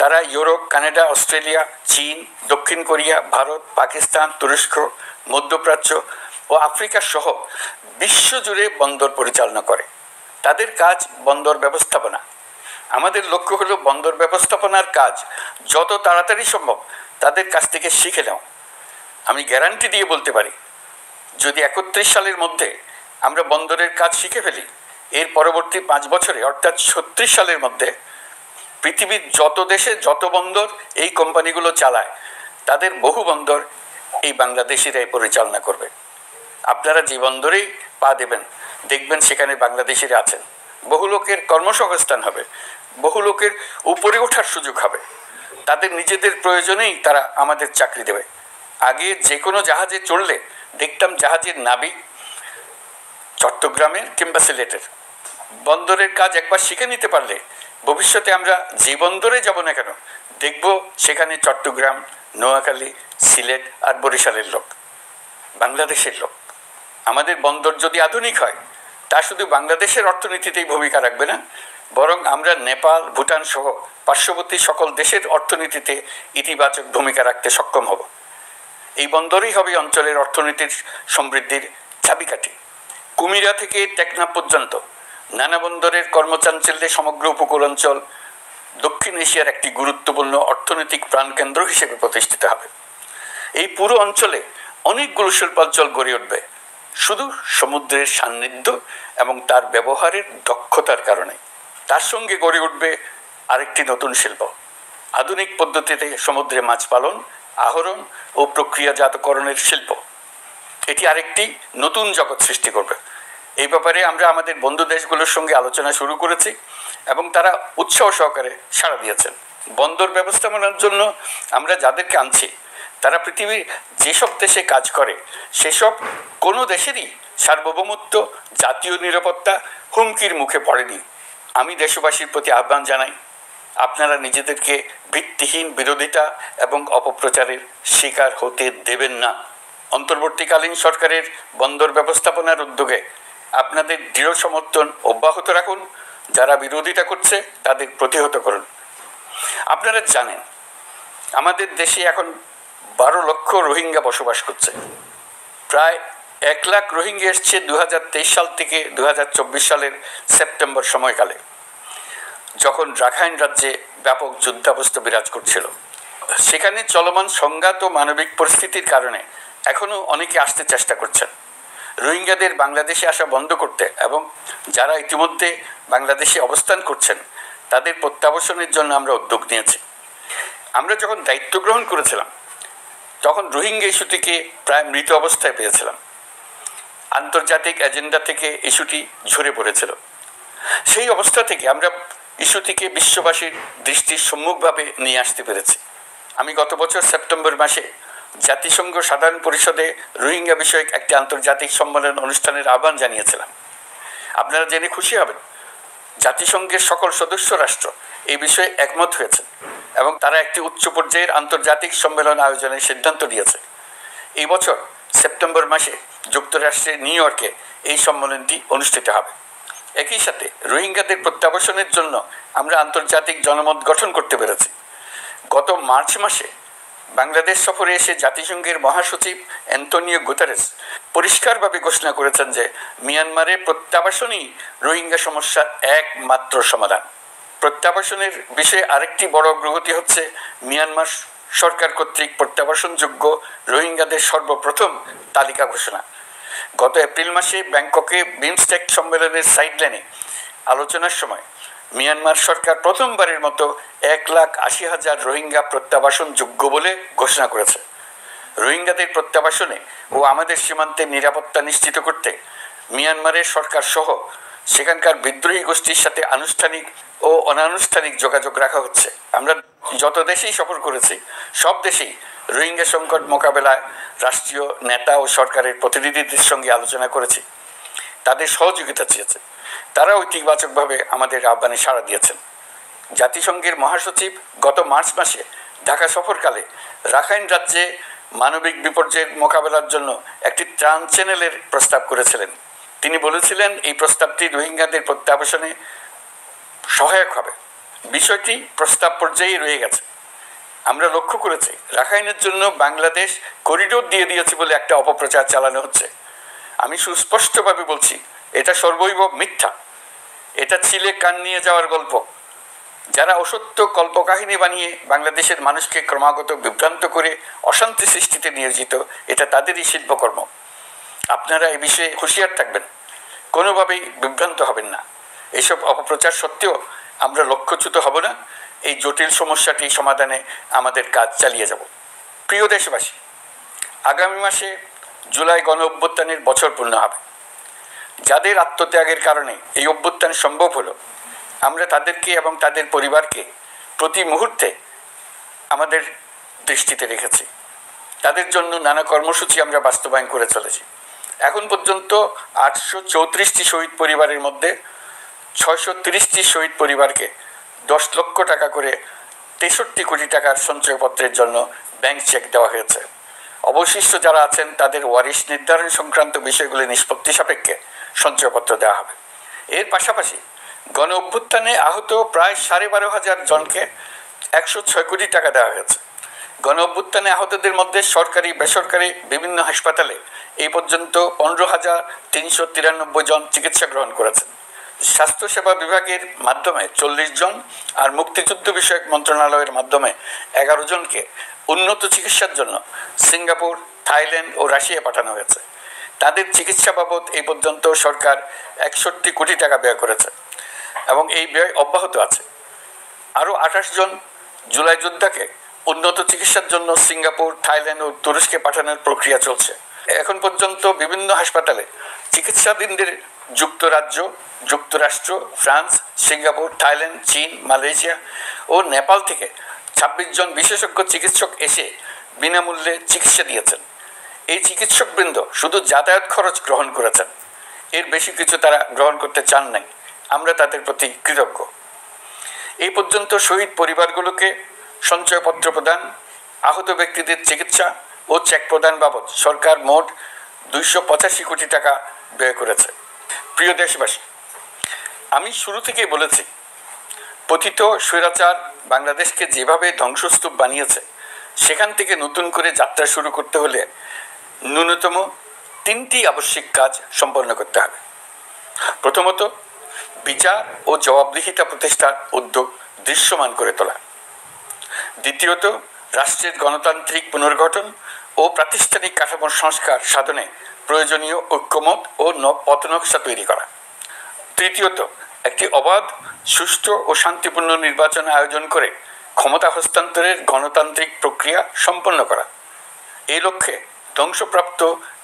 তারা ইউরোপ, কানাডা, অস্ট্রেলিয়া, চীন, দক্ষিণ কোরিয়া, ভারত, পাকিস্তান, তুরস্ক, মধ্যপ্রাচ্য ও আফ্রিকা সহ বিশ্বজুড়ে বন্দর পরিচালনা করে। তাদের কাজ বন্দর ব্যবস্থাপনা। আমাদের লক্ষ্য হলো বন্দর ব্যবস্থাপনার কাজ যত তাড়াতাড়ি সম্ভব তাদের কাছ থেকে শিখে নাও। আমি গ্যারান্টি দিয়ে বলতে পারি, যদি 31 সালের মধ্যে আমরা বন্দরের কাজ শিখে ফেলি, এর পরবর্তী 5 বছরে অর্থাৎ 36 সালের মধ্যে পৃথিবীর যত দেশে যত বন্দর এই কোম্পানিগুলো চালায় তাদের বহু বন্দর এই বাংলাদেশিরাই পরিচালনা করবে। আপনারা যে বন্দরেই পা দেবেন দেখবেন সেখানে বাংলাদেশিরা আছেন। বহু লোকের কর্মসংস্থান হবে, বহু লোকের উপরে ওঠার সুযোগ হবে। তাদের নিজেদের প্রয়োজনেই তারা আমাদের চাকরি দেবে। আগে যে কোনো জাহাজে চড়লে দেখতাম জাহাজের নাবিক চট্টগ্রামের কিংবা সিলেটের। বন্দরের কাজ একবার শিখে নিতে পারলে ভবিষ্যতে আমরা যে বন্দরে যাব না কেন দেখব সেখানে চট্টগ্রাম, নোয়াখালী, সিলেট আর বরিশালের লোক, বাংলাদেশের লোক। আমাদের বন্দর যদি আধুনিক হয় তা শুধু বাংলাদেশের অর্থনীতিতেই ভূমিকা রাখবে না, বরং আমরা নেপাল, ভুটান সহ পার্শ্ববর্তী সকল দেশের অর্থনীতিতে ইতিবাচক ভূমিকা রাখতে সক্ষম হব। এই বন্দরই হবে অঞ্চলের অর্থনীতির সমৃদ্ধির চাবিকাঠি। কুমিরা থেকে টেকনাফ পর্যন্ত নানা বন্দরের কর্মচাঞ্চল্যে সমগ্র উপকূল অঞ্চল দক্ষিণ এশিয়ার একটি গুরুত্বপূর্ণ অর্থনৈতিক প্রাণকেন্দ্র হিসেবে প্রতিষ্ঠিত হবে। এই পুরো অঞ্চলে অনেকগুলো শিল্পাঞ্চল গড়ে উঠবে শুধু সমুদ্রের সান্নিধ্য এবং তার ব্যবহারের দক্ষতার কারণে। তার সঙ্গে গড়ে উঠবে আরেকটি নতুন শিল্প, আধুনিক পদ্ধতিতে সমুদ্রে মাছ পালন, আহরণ ও প্রক্রিয়াজাতকরণের শিল্প। এটি আরেকটি নতুন জগৎ সৃষ্টি করবে। এই ব্যাপারে আমরা আমাদের বন্ধু দেশগুলোর সঙ্গে আলোচনা শুরু করেছি এবং তারা উৎসাহ সহকারে সাড়া দিয়েছেন। বন্দর ব্যবস্থাপনার জন্য আমরা যাদেরকে আনছি তারা পৃথিবীর যেসব দেশে কাজ করে সেসব কোনো দেশেরই সার্বভৌমত্ব, জাতীয় নিরাপত্তা হুমকির মুখে পড়েনি। আমি দেশবাসীর প্রতি আহ্বান জানাই, আপনারা নিজেদেরকে ভিত্তিহীন বিরোধিতা এবং অপপ্রচারের শিকার হতে দেবেন না। অন্তর্বর্তীকালীন সরকারের বন্দর ব্যবস্থাপনার উদ্যোগে আপনাদের দৃঢ় সমর্থন অব্যাহত রাখুন। যারা বিরোধিতা করছে তাদের প্রতিহত করুন। আপনারা জানেন আমাদের দেশে এখন 12 লক্ষ রোহিঙ্গা বসবাস করছে। প্রায় 1 লাখ রোহিঙ্গা এসছে 2023 সাল থেকে 2024 সালের সেপ্টেম্বর সময়কালে, যখন রাখাইন রাজ্যে ব্যাপক যুদ্ধাবস্থা বিরাজ করছিল। সেখানে চলমান সংঘাত ও মানবিক পরিস্থিতির কারণে এখনও অনেকে আসতে চেষ্টা করছেন। রোহিঙ্গাদের বাংলাদেশে আসা বন্ধ করতে এবং যারা ইতিমধ্যে বাংলাদেশে অবস্থান করছেন তাদের প্রত্যাবাসনের জন্য আমরা উদ্যোগ নিয়েছি। আমরা যখন দায়িত্ব গ্রহণ করেছিলাম তখন রোহিঙ্গা ইস্যুটিকে প্রায় মৃত অবস্থায় পেয়েছিলাম। আন্তর্জাতিক এজেন্ডা থেকে ইস্যুটি ঝরে পড়েছিল। সেই অবস্থা থেকে আমরা ইস্যুটিকে বিশ্ববাসীর দৃষ্টির সম্মুখভাবে নিয়ে আসতে পেরেছি। আমি গত বছর সেপ্টেম্বর মাসে জাতিসংঘ সাধারণ পরিষদে রোহিঙ্গা বিষয়ক একটি আন্তর্জাতিক সম্মেলন অনুষ্ঠানের আহ্বান জানিয়েছিলাম। আপনারা জেনে খুশি হবেন, জাতিসংঘের সকল সদস্য রাষ্ট্র এই বিষয়ে একমত হয়েছে এবং তারা একটি উচ্চ পর্যায়ের আন্তর্জাতিক সম্মেলন আয়োজনের সিদ্ধান্ত নিয়েছে। এই বছর সেপ্টেম্বর মাসে যুক্তরাষ্ট্রের নিউ ইয়র্কে এই সম্মেলনটি অনুষ্ঠিত হবে। একই সাথে রোহিঙ্গাদের প্রত্যাবাসনের জন্য আমরা আন্তর্জাতিক জনমত গঠন করতে পেরেছি। গত মার্চ মাসে বাংলাদেশ সফরে এসে জাতিসংঘের মহাসচিব অ্যান্টোনিও গুতেরেস পরিষ্কারভাবে ঘোষণা করেছেন যে মিয়ানমারের প্রত্যাবাসনই রোহিঙ্গা সমস্যার একমাত্র সমাধান। প্রত্যাবাসনের বিষয়ে আরেকটি বড় অগ্রগতি হচ্ছে মিয়ানমার সরকার কর্তৃক প্রত্যাবাসনযোগ্য রোহিঙ্গাদের সর্বপ্রথম তালিকা ঘোষণা। গত এপ্রিল মাসে ব্যাংককে বিমস্টেক সম্মেলনের সাইডলাইনে আলোচনার সময় মিয়ানমার সরকার প্রথমবারের মতো 1,80,000 রোহিঙ্গা প্রত্যাবাসনযোগ্য বলে ঘোষণা করেছে। রোহিঙ্গাদের প্রত্যাবাসনে ও আমাদের সীমান্তের নিরাপত্তা নিশ্চিত করতে মিয়ানমারের সরকার সহ সেখানকার বিদ্রোহী গোষ্ঠীর সাথে আনুষ্ঠানিক ও অনানুষ্ঠানিক যোগাযোগ রাখা হচ্ছে। আমরা যত দেশেই সফর করেছি সব দেশেই রোহিঙ্গা সংকট মোকাবেলায় রাষ্ট্রীয় নেতা ও সরকারের প্রতিনিধিদের সঙ্গে আলোচনা করেছি, তাদের সহযোগিতা চেয়েছে। তারা ইতিবাচকভাবে আমাদের আহ্বানে সাড়া দিয়েছেন। জাতিসংঘের মহাসচিব গত মার্চ মাসে ঢাকা সফরকালে রাখাইন রাজ্যে মানবিক বিপর্যয়ের মোকাবেলার জন্য একটি ত্রাণ চ্যানেলের প্রস্তাব করেছিলেন। তিনি বলেছিলেন এই প্রস্তাবটি রোহিঙ্গাদের প্রত্যাবাসনে সহায়ক হবে। বিষয়টি প্রস্তাব পর্যায়ে রয়ে গেছে। আমরা লক্ষ্য করেছি রাখাইনের জন্য বাংলাদেশ করিডোর দিয়ে দিয়েছে বলে একটা অপপ্রচার চালানো হচ্ছে। আমি সুস্পষ্টভাবে বলছি, এটা সর্বৈব মিথ্যা। এটা ছিলে কান নিয়ে যাওয়ার গল্প। যারা অসত্য কল্পকাহিনী বানিয়ে বাংলাদেশের মানুষকে ক্রমাগত বিভ্রান্ত করে অশান্তি সৃষ্টিতে নিয়োজিত, এটা তাদেরই শিল্পকর্ম। আপনারা এ বিষয়ে হুঁশিয়ার থাকবেন, কোনোভাবেই বিভ্রান্ত হবেন না। এসব অপপ্রচার সত্ত্বেও আমরা লক্ষ্যচ্যুত হব না। এই জটিল সমস্যাটি সমাধানে আমাদের কাজ চালিয়ে যাব। প্রিয় দেশবাসী, আগামী মাসে জুলাই গণ অভ্যুত্থানের বছর পূর্ণ হবে। যাদের আত্মত্যাগের কারণে এই অভ্যুত্থান সম্ভব হলো, আমরা তাদেরকে এবং তাদের পরিবারকে প্রতি মুহূর্তে আমাদের দৃষ্টিতে রেখেছি। তাদের জন্য নানা কর্মসূচি আমরা বাস্তবায়ন করে চলেছি। এখন পর্যন্ত 834টি শহীদ পরিবারের মধ্যে 630টি শহীদ পরিবারকে 10 লক্ষ টাকা করে 63 কোটি টাকার সঞ্চয়পত্রের জন্য ব্যাংক চেক দেওয়া হয়েছে। অবশিষ্ট যারা আছেন তাদের ওয়ারিশ নির্ধারণ সংক্রান্ত বিষয়গুলি নিষ্পত্তি সাপেক্ষে সঞ্চয়পত্র দেওয়া হবে। এর পাশাপাশি গণ অভ্যুত্থানে আহত প্রায় 12,500 জনকে 106 কোটি টাকা দেওয়া হয়েছে। গণ অভ্যুত্থানে আহতদের মধ্যে সরকারি বেসরকারি বিভিন্ন হাসপাতালে এই পর্যন্ত 15,393 জন চিকিৎসা গ্রহণ করেছেন। স্বাস্থ্যসেবা বিভাগের মাধ্যমে 40 জন আর মুক্তিযুদ্ধ বিষয়ক মন্ত্রণালয়ের মাধ্যমে 11 জনকে উন্নত চিকিৎসার জন্য সিঙ্গাপুর, থাইল্যান্ড ও রাশিয়া পাঠানো হয়েছে। তাদের চিকিৎসা বাবদ এই পর্যন্ত সরকার 61 কোটি টাকা ব্যয় করেছে এবং এই ব্যয় অব্যাহত আছে। আরও 28 জন জুলাই যোদ্ধাকে উন্নত চিকিৎসার জন্য সিঙ্গাপুর, থাইল্যান্ড ও তুরস্কে পাঠানোর প্রক্রিয়া চলছে। এখন পর্যন্ত বিভিন্ন হাসপাতালে চিকিৎসাধীনদের যুক্তরাজ্য, যুক্তরাষ্ট্র, ফ্রান্স, সিঙ্গাপুর, থাইল্যান্ড, চীন, মালয়েশিয়া ও নেপাল থেকে 26 জন বিশেষজ্ঞ চিকিৎসক এসে বিনামূল্যে চিকিৎসা দিয়েছেন। এই চিকিৎসকবৃন্দ শুধু যাতায়াত খরচ গ্রহণ করেছেন, এর বেশি কিছু তারা গ্রহণ করতে চান নাই। আমরা তাদের প্রতি কৃতজ্ঞ। এই পর্যন্ত শহীদ পরিবারগুলোকে সঞ্চয়পত্র প্রদান, আহত ব্যক্তিদের চিকিৎসা ও চেক প্রদান বাবদ সরকার মোট 285 কোটি টাকা ব্যয় করেছে। প্রিয় দেশবাসী, আমি শুরু থেকেই বলেছি, পতিত স্বৈরাচার বাংলাদেশকে যেভাবে ধ্বংসস্তূপ বানিয়েছে, সেখান থেকে নতুন করে যাত্রা শুরু করতে হলে ন্যূনতম 3টি আবশ্যিক কাজ সম্পন্ন করতে হবে। প্রথমত, বিচার ও জবাবদিহিতা প্রতিষ্ঠার উদ্যোগ দৃশ্যমান করে তোলা। দ্বিতীয়ত, রাষ্ট্রের গণতান্ত্রিক পুনর্গঠন ও প্রাতিষ্ঠানিক কাঠামোর সংস্কার সাধনে প্রয়োজনীয় ঐক্যমত ও পথনকশা তৈরি করা। তৃতীয়ত, একটি অবাধ, সুষ্ঠু ও শান্তিপূর্ণ নির্বাচন আয়োজন করে ক্ষমতা হস্তান্তরের গণতান্ত্রিক প্রক্রিয়া সম্পন্ন করা। এই লক্ষ্যে ধ্বংসপ্রাপ্ত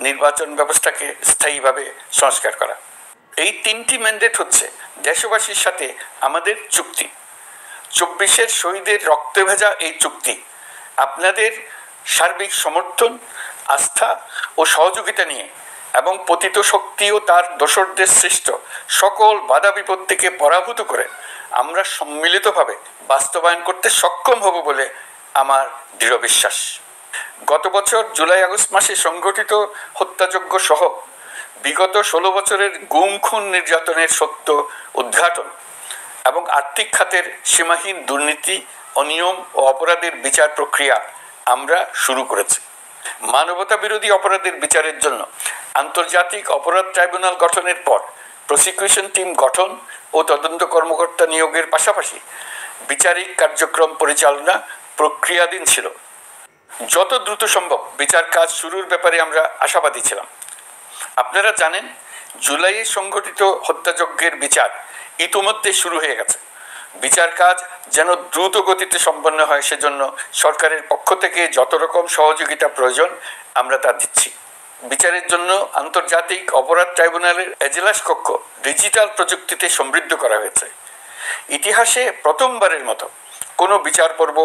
নির্বাচন ব্যবস্থাকে স্থায়ীভাবে সংস্কার করা। এই 3টি ম্যান্ডেট হচ্ছে দেশবাসীর সাথে আমাদের চুক্তি। 24-এর শহীদের রক্তে ভেজা এই চুক্তি আপনাদের সার্বিক সমর্থন, আস্থা ও সহযোগিতা নিয়ে এবং পতিত শক্তি ও তার দোসরদের সৃষ্ট সকল বাধা বিপত্তিকে পরাভূত করে আমরা সম্মিলিতভাবে বাস্তবায়ন করতে সক্ষম হব বলে আমার দৃঢ় বিশ্বাস। গত বছর জুলাই আগস্ট মাসে সংঘটিত হত্যাযজ্ঞ সহ বিগত 16 বছরের গুম খুন নির্যাতনের সত্য উদ্ঘাটন এবং আর্থিক খাতের সীমাহীন দুর্নীতি, অনিয়ম ও অপরাধের বিচার প্রক্রিয়া আমরা শুরু করেছি। মানবতা বিরোধী অপরাধের বিচারের জন্য আন্তর্জাতিক অপরাধ ট্রাইব্যুনাল গঠনের পর প্রসিকিউশন টিম গঠন ও তদন্ত কর্মকর্তা নিয়োগের পাশাপাশি বিচারিক কার্যক্রম পরিচালনা প্রক্রিয়াধীন ছিল। যত দ্রুত সম্ভব বিচার কাজ শুরুর ব্যাপারে আমরা আশাবাদী ছিলাম। আপনারা জানেন, জুলাইয়ে সংঘটিত হত্যাযজ্ঞের বিচার ইতিমধ্যে শুরু হয়ে গেছে। বিচার কাজ যেন দ্রুত গতিতে সম্পন্ন হয় সেজন্য সরকারের পক্ষ থেকে যত রকম সহযোগিতা প্রয়োজন আমরা তা দিচ্ছি। বিচারের জন্য আন্তর্জাতিক অপরাধ ট্রাইব্যুনালের এজলাস কক্ষ ডিজিটাল প্রযুক্তিতে সমৃদ্ধ করা হয়েছে। ইতিহাসে প্রথমবারের মতো কোনো বিচার পর্ব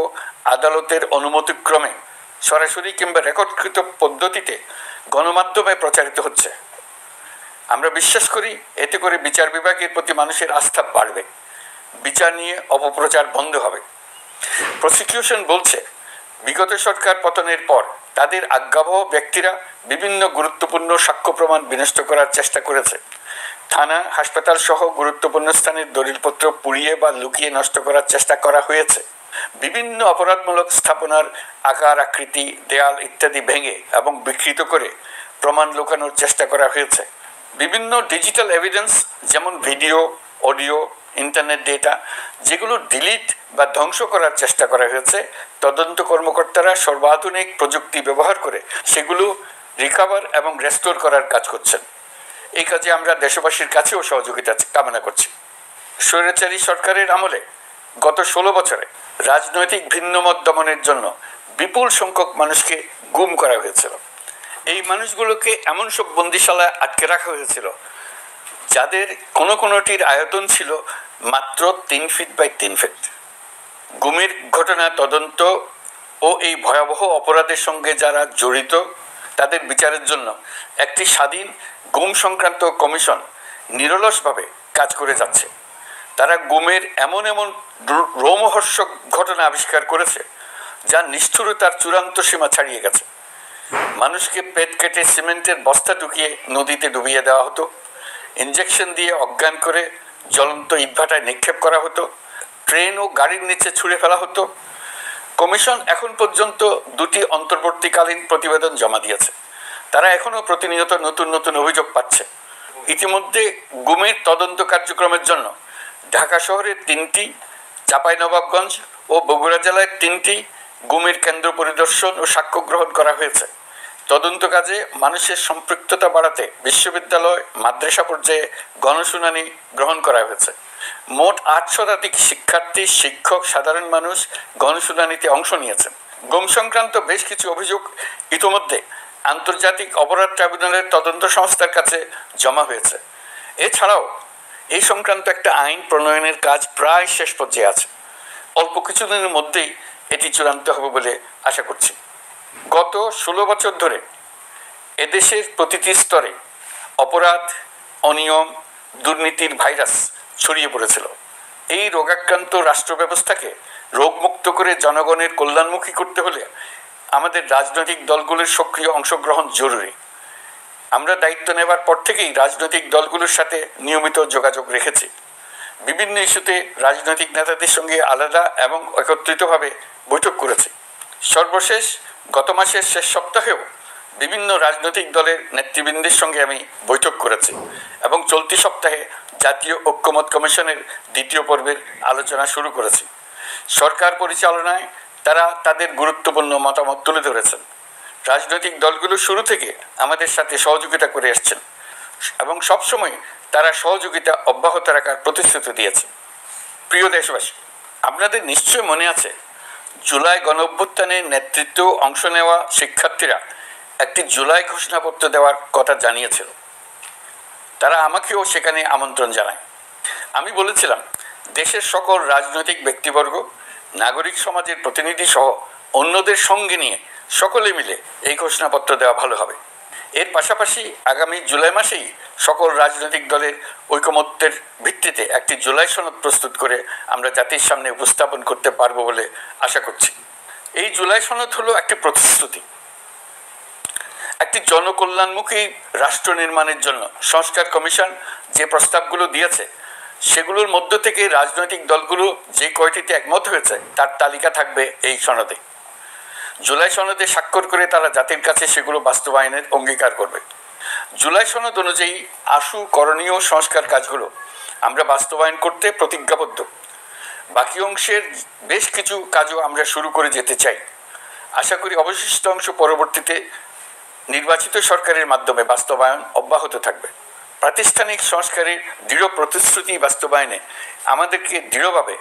আদালতের অনুমতিক্রমে সরাসরি কিংবা রেকর্ডকৃত পদ্ধতিতে গণমাধ্যমে প্রচারিত হচ্ছে। আমরা বিশ্বাস করি এতে করে বিচার বিভাগের প্রতি মানুষের আস্থা বাড়বে, বিচার নিয়ে অপপ্রচার বন্ধ হবে। প্রসিকিউশন বলছে, বিগত সরকার পতনের পর তাদের আজ্ঞাবহ ব্যক্তিরা বিভিন্ন গুরুত্বপূর্ণ সাক্ষ্য প্রমাণ বিনষ্ট করার চেষ্টা করেছে। থানা, হাসপাতাল সহ গুরুত্বপূর্ণ স্থানের দলিলপত্র পুড়িয়ে বা লুকিয়ে নষ্ট করার চেষ্টা করা হয়েছে। বিভিন্ন অপরাধমূলক স্থাপনার আকার, আকৃতি, দেয়াল ইত্যাদি ভেঙে এবং বিকৃত করে প্রমাণ লুকানোর চেষ্টা করা হয়েছে। বিভিন্ন ডিজিটাল এভিডেন্স যেমন ভিডিও, অডিও, ইন্টারনেট ডেটা যেগুলো ডিলিট বা ধ্বংস করার চেষ্টা করা হয়েছে, তদন্ত কর্মকর্তারা সর্বাধুনিক প্রযুক্তি ব্যবহার করে সেগুলো রিকভার এবং রেস্টোর করার কাজ করছেন। এই কাজে আমরা দেশবাসীর কাছেও সহযোগিতা কামনা করছি। স্বৈরাচারী সরকারের আমলে গত 16 বছরে রাজনৈতিক ভিন্নমত দমনের জন্য বিপুল সংখ্যক মানুষকে গুম করা হয়েছিল। এই মানুষগুলোকে এমন সব বন্দিশালায় আটকে রাখা হয়েছিল যাদের কোনোটির আয়তন ছিল মাত্র 3 ফিট বাই 3 ফিট। গুমের ঘটনা তদন্ত ও এই ভয়াবহ অপরাধের সঙ্গে যারা জড়িত তাদের বিচারের জন্য একটি স্বাধীন গুম সংক্রান্ত কমিশন নিরলসভাবে কাজ করে যাচ্ছে। তারা গুমের এমন রোমহর্ষক ঘটনা আবিষ্কার করেছে যা নিষ্ঠুরতার চূড়ান্ত সীমা ছাড়িয়ে গেছে। মানুষকে পেট কেটে সিমেন্টের বস্তা ঢুকিয়ে নদীতে ডুবিয়ে দেওয়া হতো, ইঞ্জেকশন দিয়ে অজ্ঞান করে জ্বলন্ত ইটভাটায় নিক্ষেপ করা হতো, ট্রেন ও গাড়ির নিচে ছুঁড়ে ফেলা হতো। কমিশন এখন পর্যন্ত 2টি অন্তর্বর্তীকালীন প্রতিবেদন জমা দিয়েছে। তারা এখনও প্রতিনিয়ত নতুন অভিযোগ পাচ্ছে। ইতিমধ্যে গুমের তদন্ত কার্যক্রমের জন্য ঢাকা শহরের 3টি, চাঁপাইনবাবগঞ্জ ও বগুড়া জেলায় 3টি গুমের কেন্দ্র পরিদর্শন ও সাক্ষ্য গ্রহণ করা হয়েছে। তদন্ত কাজে মানুষের সম্পৃক্ততা বাড়াতে বিশ্ববিদ্যালয়, মাদ্রাসা পর্যায়ে গণশুনানি গ্রহণ করা হয়েছে। মোট 8 শতাধিক শিক্ষার্থী, শিক্ষক, সাধারণ মানুষ গণশুনানিতে অংশ নিয়েছেন। গুম সংক্রান্ত বেশ কিছু অভিযোগ ইতোমধ্যে আন্তর্জাতিক অপরাধ ট্রাইব্যুনালের তদন্ত সংস্থার কাছে জমা হয়েছে। এছাড়াও এই সংক্রান্ত একটা আইন প্রণয়নের কাজ প্রায় শেষ পর্যায়ে আছে। অল্প কিছুদিনের মধ্যেই এটি চূড়ান্ত হবে বলে আশা করছি। গত 16 বছর ধরে এদেশের প্রতিটি স্তরে অপরাধ, অনিয়ম, দুর্নীতির ভাইরাস ছড়িয়ে পড়েছিল। এই রোগাক্রান্ত রাষ্ট্র ব্যবস্থাকে রোগমুক্ত করে জনগণের কল্যাণমুখী করতে হলে আমাদের রাজনৈতিক দলগুলোর সক্রিয় অংশগ্রহণ জরুরি। আমরা দায়িত্ব নেবার পর থেকেই রাজনৈতিক দলগুলোর সাথে নিয়মিত যোগাযোগ রেখেছি। বিভিন্ন ইস্যুতে রাজনৈতিক নেতাদের সঙ্গে আলাদা এবং একত্রিতভাবে বৈঠক করেছি। সর্বশেষ গত মাসের শেষ সপ্তাহেও বিভিন্ন রাজনৈতিক দলের নেতৃবৃন্দের সঙ্গে আমি বৈঠক করেছি এবং চলতি সপ্তাহে জাতীয় ঐক্যমত কমিশনের 2য় পর্বের আলোচনা শুরু করেছি। সরকার পরিচালনায় তারা তাদের গুরুত্বপূর্ণ মতামত তুলে ধরেছেন। রাজনৈতিক দলগুলো শুরু থেকে আমাদের সাথে সহযোগিতা করে আসছেন এবং সবসময় তারা সহযোগিতা অব্যাহত রাখার প্রতিশ্রুতি দিয়েছে। প্রিয় দেশবাসী, আপনাদের নিশ্চয় মনে আছে জুলাই গণঅভ্যুত্থানে নেতৃত্ব অংশ নেওয়া শিক্ষার্থীরা একটি জুলাই ঘোষণাপত্র দেওয়ার কথা জানিয়েছিল। তারা আমাকেও সেখানে আমন্ত্রণ জানায়। আমি বলেছিলাম দেশের সকল রাজনৈতিক ব্যক্তিবর্গ, নাগরিক সমাজের প্রতিনিধি সহ অন্যদের সঙ্গে নিয়ে সকলে মিলে এই ঘোষণাপত্র দেওয়া ভালো হবে। এর পাশাপাশি আগামী জুলাই মাসেই সকল রাজনৈতিক দলের ঐকমত্যের ভিত্তিতে একটি জুলাই সনদ প্রস্তুত করে আমরা জাতির সামনে উপস্থাপন করতে পারবো বলে আশা করছি। এই জুলাই সনদ হলো একটি প্রতিশ্রুতি, একটি জনকল্যাণমুখী রাষ্ট্র নির্মাণের জন্য সংস্কার কমিশন যে প্রস্তাবগুলো দিয়েছে সেগুলোর মধ্য থেকে রাজনৈতিক দলগুলো যে কয়টিতে একমত হয়েছে তার তালিকা থাকবে এই সনদে। জুলাই সনদে স্বাক্ষর করে তারা জাতির কাছে সেগুলো বাস্তবায়নের অঙ্গীকার করবে। জুলাই সনদ অনুযায়ী আশু করণীয় সংস্কার কাজগুলো আমরা বাস্তবায়ন করতে প্রতিজ্ঞাবদ্ধ। বাকি অংশের বেশ কিছু কাজও আমরা শুরু করে যেতে চাই। আশা করি অবশিষ্ট অংশ পরবর্তীতে নির্বাচিত সরকারের মাধ্যমে বাস্তবায়ন অব্যাহত থাকবে। প্রাতিষ্ঠানিক সংস্কারের দৃঢ় প্রতিশ্রুতি বাস্তবায়নে আমাদেরকে দৃঢ়ভাবে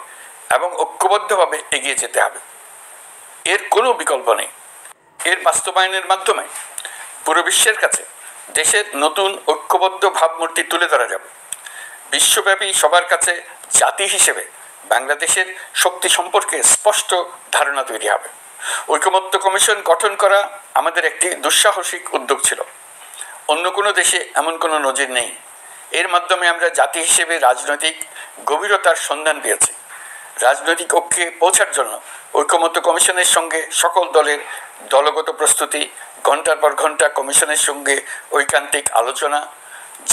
এবং ঐক্যবদ্ধভাবে এগিয়ে যেতে হবে। এর কোনো বিকল্প নেই। এর বাস্তবায়নের মাধ্যমে পুরো বিশ্বের কাছে দেশের নতুন ঐক্যবদ্ধ ভাবমূর্তি তুলে ধরা যাবে। বিশ্বব্যাপী সবার কাছে জাতি হিসেবে বাংলাদেশের শক্তি সম্পর্কে স্পষ্ট ধারণা তৈরি হবে। ঐকমত্য কমিশন গঠন করা আমাদের একটি দুঃসাহসিক উদ্যোগ ছিল। অন্য কোনো দেশে এমন কোনো নজির নেই। এর মাধ্যমে আমরা জাতি হিসেবে রাজনৈতিক গভীরতার সন্ধান পেয়েছি। রাজনৈতিক ঐক্যে পৌঁছার জন্য ঐকমত্য কমিশনের সঙ্গে সকল দলের দলগত প্রস্তুতি, ঘন্টার পর ঘন্টা কমিশনের সঙ্গে ঐকান্তিক আলোচনা,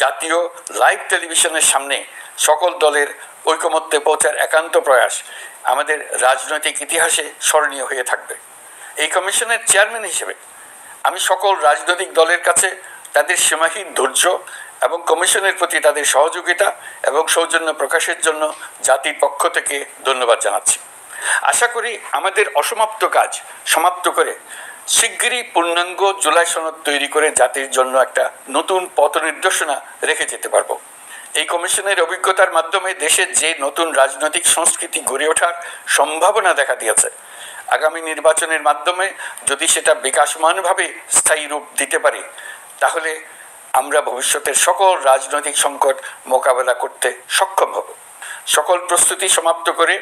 জাতীয় লাইভ টেলিভিশনের সামনে সকল দলের ঐকমত্যে পৌঁছার একান্ত প্রয়াস আমাদের রাজনৈতিক ইতিহাসে স্মরণীয় হয়ে থাকবে। এই কমিশনের চেয়ারম্যান হিসেবে আমি সকল রাজনৈতিক দলের কাছে তাদের সীমাহীন ধৈর্য এবং কমিশনের প্রতি তাদের সহযোগিতা এবং সৌজন্য প্রকাশের জন্য জাতির পক্ষ থেকে ধন্যবাদ জানাচ্ছি। আশা করি আমাদের অসমাপ্ত কাজ সমাপ্ত করে শিগগিরই পূর্ণাঙ্গ জুলাই সনদ তৈরি করে জাতির জন্য একটা নতুন পথ নির্দেশনা রেখে যেতে পারব। এই কমিশনের অভিজ্ঞতার মাধ্যমে দেশের যে নতুন রাজনৈতিক সংস্কৃতি গড়ে ওঠার সম্ভাবনা দেখা দিয়েছে, আগামী নির্বাচনের মাধ্যমে যদি সেটা বিকাশমানভাবে স্থায়ী রূপ দিতে পারি তাহলে আমরা ভবিষ্যতের সকল রাজনৈতিক সংকট মোকাবেলা করতে সক্ষম হব। সকল প্রস্তুতি সমাপ্ত করে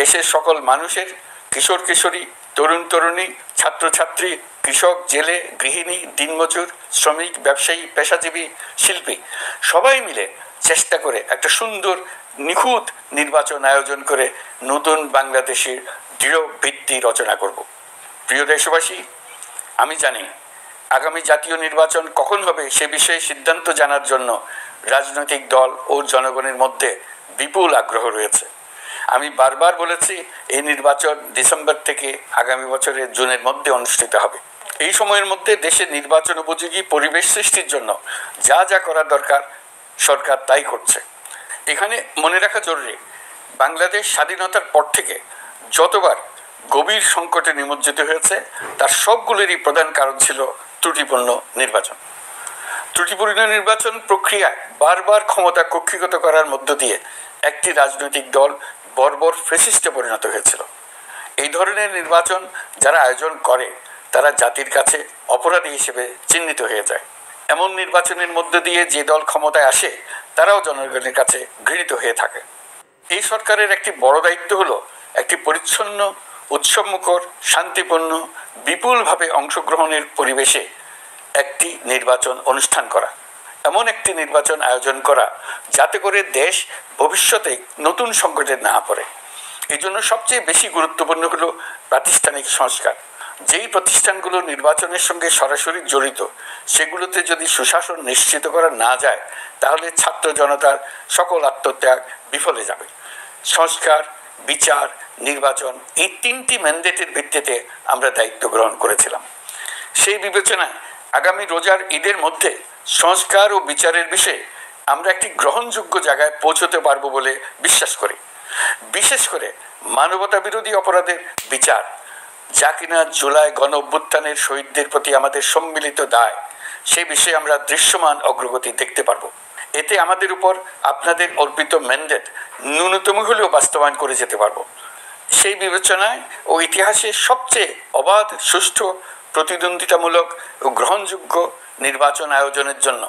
দেশের সকল মানুষের, কিশোর কিশোরী, তরুণ তরুণী, ছাত্রছাত্রী, কৃষক, জেলে, গৃহিণী, দিনমজুর, শ্রমিক, ব্যবসায়ী, পেশাজীবী, শিল্পী সবাই মিলে চেষ্টা করে একটা সুন্দর নিখুঁত নির্বাচন আয়োজন করে নতুন বাংলাদেশের দৃঢ় ভিত্তি রচনা করব। প্রিয় দেশবাসী, আমি জানি আগামী জাতীয় নির্বাচন কখন হবে সে বিষয়ে সিদ্ধান্ত জানার জন্য রাজনৈতিক দল ও জনগণের মধ্যে বিপুল আগ্রহ রয়েছে। আমি বারবার বলেছি এই নির্বাচন ডিসেম্বর থেকে আগামী বছরের জুনের মধ্যে অনুষ্ঠিত হবে। এই সময়ের মধ্যে দেশের নির্বাচন উপযোগী পরিবেশ সৃষ্টির জন্য যা যা করা দরকার সরকার তাই করছে। এখানে মনে রাখা জরুরি, বাংলাদেশ স্বাধীনতার পর থেকে যতবার গভীর সংকটে নিমজ্জিত হয়েছে তার সবগুলোরই প্রধান কারণ ছিল ত্রুটিপূর্ণ নির্বাচন। ত্রুটিপূর্ণ নির্বাচন প্রক্রিয়ায় বারবার ক্ষমতা কক্ষিগত করার মধ্য দিয়ে একটি রাজনৈতিক দল বর্বর ফ্যাসিস্টে পরিণত হয়েছিল। এই ধরনের নির্বাচন যারা আয়োজন করে তারা জাতির কাছে অপরাধী হিসেবে চিহ্নিত হয়ে যায়। এমন নির্বাচনের মধ্য দিয়ে যে দল ক্ষমতায় আসে তারাও জনগণের কাছে ঘৃণিত হয়ে থাকে। এই সরকারের একটি বড় দায়িত্ব হলো একটি পরিচ্ছন্ন, উৎসবমুখর, শান্তিপূর্ণ, বিপুলভাবে অংশগ্রহণের পরিবেশে একটি নির্বাচন অনুষ্ঠান করা, এমন একটি নির্বাচন আয়োজন করা যাতে করে দেশ ভবিষ্যতে নতুন সংকটে না পড়ে। এই জন্য সবচেয়ে বেশি গুরুত্বপূর্ণ হলো প্রাতিষ্ঠানিক সংস্কার। যেই প্রতিষ্ঠানগুলো নির্বাচনের সঙ্গে সরাসরি জড়িত সেগুলোতে যদি সুশাসন নিশ্চিত করা না যায় তাহলে ছাত্র জনতার সকল আত্মত্যাগ বিফলে যাবে। সংস্কার, বিচার, নির্বাচন এই তিনটি ম্যান্ডেটের ভিত্তিতে আমরা দায়িত্ব গ্রহণ করেছিলাম। সেই বিবেচনায় আগামী রোজার ঈদের মধ্যে সংস্কার ও বিচারের বিষয়ে আমরা একটি গ্রহণযোগ্য জায়গায় পৌঁছতে পারবো বলে বিশ্বাস করি। বিশেষ করে মানবতা বিরোধী অপরাধের বিচার, যা কিনা জুলাই গণ অভ্যুত্থানের শহীদদের প্রতি আমাদের সম্মিলিত দায়, সে বিষয়ে আমরা দৃশ্যমান অগ্রগতি দেখতে পারবো। এতে আমাদের উপর আপনাদের অর্পিত ম্যান্ডেট ন্যূনতম হলেও বাস্তবায়ন করে যেতে পারবো। সেই বিবেচনায় ও ইতিহাসের সবচেয়ে অবাধ, সুষ্ঠু, প্রতিদ্বন্দ্বিতামূলক ও গ্রহণযোগ্য নির্বাচন আয়োজনের জন্য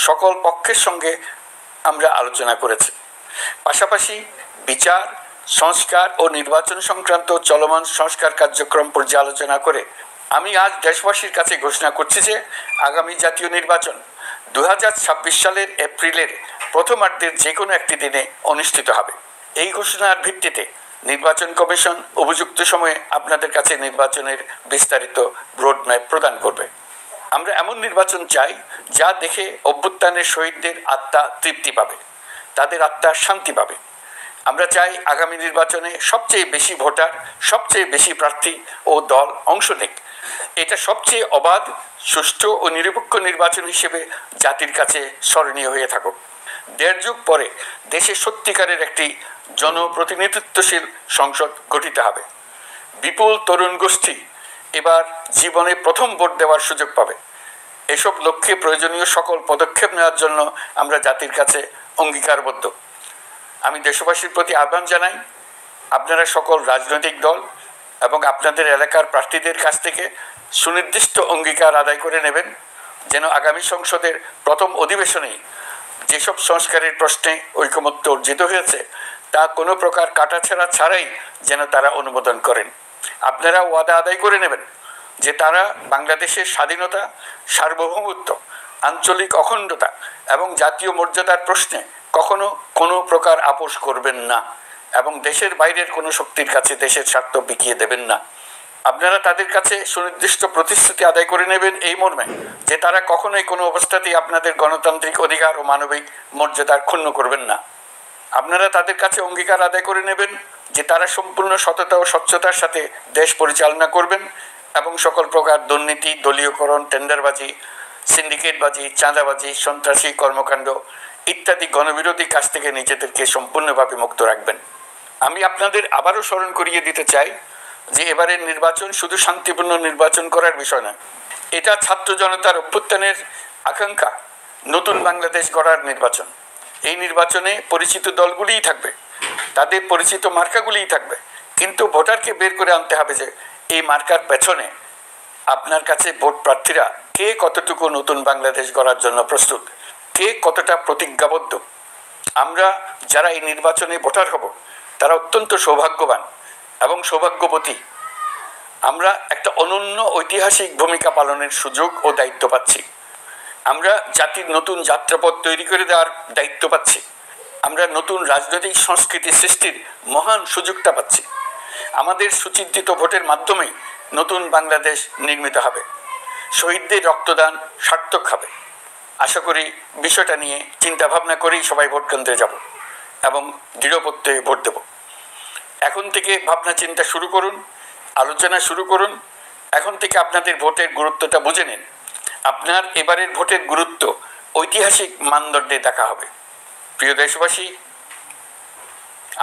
সকল পক্ষের সঙ্গে আমরা আলোচনা করেছি। পাশাপাশি বিচার, সংস্কার ও নির্বাচন সংক্রান্ত চলমান সংস্কার কার্যক্রম পর্যালোচনা করে আমি আজ দেশবাসীর কাছে ঘোষণা করছি যে আগামী জাতীয় নির্বাচন 2026 সালের এপ্রিলের প্রথমার্ধের যে কোনো একটি দিনে অনুষ্ঠিত হবে। এই ঘোষণার ভিত্তিতে নির্বাচন কমিশন উপযুক্ত সময়ে আপনাদের কাছে নির্বাচনের বিস্তারিত রোডম্যাপ প্রদান করবে। আমরা এমন নির্বাচন চাই যা দেখে অভ্যুত্থানের শহীদদের আত্মা তৃপ্তি পাবে, তাদের আত্মা শান্তি পাবে। আমরা চাই আগামী নির্বাচনে সবচেয়ে বেশি ভোটার, সবচেয়ে বেশি প্রার্থী ও দল অংশ নেক। এটা সবচেয়ে অবাধ, সুষ্ঠু ও নিরপেক্ষ নির্বাচন হিসেবে জাতির কাছে স্মরণীয় হয়ে থাকুক। 1.5 যুগ পরে দেশে সত্যিকারের একটি জনপ্রতিনিধিত্বশীল সংসদ গঠিত হবে। বিপুল তরুণ গোষ্ঠী এবার জীবনে প্রথম ভোট দেওয়ার সুযোগ পাবে। এসব লক্ষ্যে প্রয়োজনীয় সকল পদক্ষেপ নেওয়ার জন্য আমরা জাতির কাছে অঙ্গীকারবদ্ধ। আমি দেশবাসীর প্রতি আহ্বান জানাই, আপনারা সকল রাজনৈতিক দল এবং আপনাদের এলাকার প্রার্থীদের কাছ থেকে সুনির্দিষ্ট অঙ্গীকার আদায় করে নেবেন, যেন আগামী সংসদের প্রথম অধিবেশনেই যেসব সংস্কারের প্রশ্নে ঐকমত্য অর্জিত হয়েছে তা কোনো প্রকার কাটাছেঁড়া ছাড়াই যেন তারা অনুমোদন করেন। আপনারা ওয়াদা আদায় করে নেবেন যে তারা বাংলাদেশের স্বাধীনতা, সার্বভৌমত্ব, আঞ্চলিক অখণ্ডতা এবং জাতীয় মর্যাদার প্রশ্নে কখনো কোনো প্রকার আপোষ করবেন না এবং দেশের বাইরের কোনো শক্তির কাছে দেশের স্বার্থ বিকিয়ে দেবেন না। আপনারা তাদের কাছে সুনির্দিষ্ট প্রতিশ্রুতি আদায় করে নেবেন এই মর্মে যে তারা কখনোই কোনো অবস্থাতেই আপনাদের গণতান্ত্রিক অধিকার ও মানবিক মর্যাদার ক্ষুণ্ণ করবেন না। আপনারা তাদের কাছে অঙ্গীকার আদায় করে নেবেন যে তারা সম্পূর্ণ সততা ও স্বচ্ছতার সাথে দেশ পরিচালনা করবেন এবং সকল প্রকার দুর্নীতি, দলীয়করণ, টেন্ডারবাজি, সিন্ডিকেটবাজি, চাঁদাবাজি, সন্ত্রাসী কর্মকাণ্ড ইত্যাদি গণবিরোধী কাজ থেকে নিজেদেরকে সম্পূর্ণভাবে মুক্ত রাখবেন। আমি আপনাদের আবারও স্মরণ করিয়ে দিতে চাই যে এবারের নির্বাচন শুধু শান্তিপূর্ণ নির্বাচন করার বিষয় নয়, এটা ছাত্র জনতার অভ্যুত্থানের আকাঙ্ক্ষা নতুন বাংলাদেশ গড়ার নির্বাচন। এই নির্বাচনে পরিচিত দলগুলিই থাকবে, তাদের পরিচিত মার্কাগুলিই থাকবে, কিন্তু ভোটারকে বের করে আনতে হবে যে এই মার্কার পেছনে আপনার কাছে ভোট প্রার্থীরা কে কতটুকু নতুন বাংলাদেশ গড়ার জন্য প্রস্তুত, কে কতটা প্রতিজ্ঞাবদ্ধ। আমরা যারা এই নির্বাচনে ভোটার হব তারা অত্যন্ত সৌভাগ্যবান এবং সৌভাগ্যবতী। আমরা একটা অনন্য ঐতিহাসিক ভূমিকা পালনের সুযোগ ও দায়িত্ব পাচ্ছি। আমরা জাতির নতুন যাত্রাপথ তৈরি করে দেওয়ার দায়িত্ব পাচ্ছি। আমরা নতুন রাজনৈতিক সংস্কৃতি সৃষ্টির মহান সুযোগটা পাচ্ছি। আমাদের সুচিন্তিত ভোটের মাধ্যমেই নতুন বাংলাদেশ নির্মিত হবে। শহীদদের রক্তদান সার্থক হবে। আশা করি বিষয়টা নিয়ে চিন্তা ভাবনা করেই সবাই ভোট কেন্দ্রে যাব এবং দৃঢ় প্রত্যয়ে ভোট দেব। এখন থেকে ভাবনা চিন্তা শুরু করুন, আলোচনা শুরু করুন। এখন থেকে আপনাদের ভোটের গুরুত্বটা বুঝে নিন। আপনার এবারের ভোটের গুরুত্ব ঐতিহাসিক মানদণ্ডে দেখা হবে। প্রিয় দেশবাসী,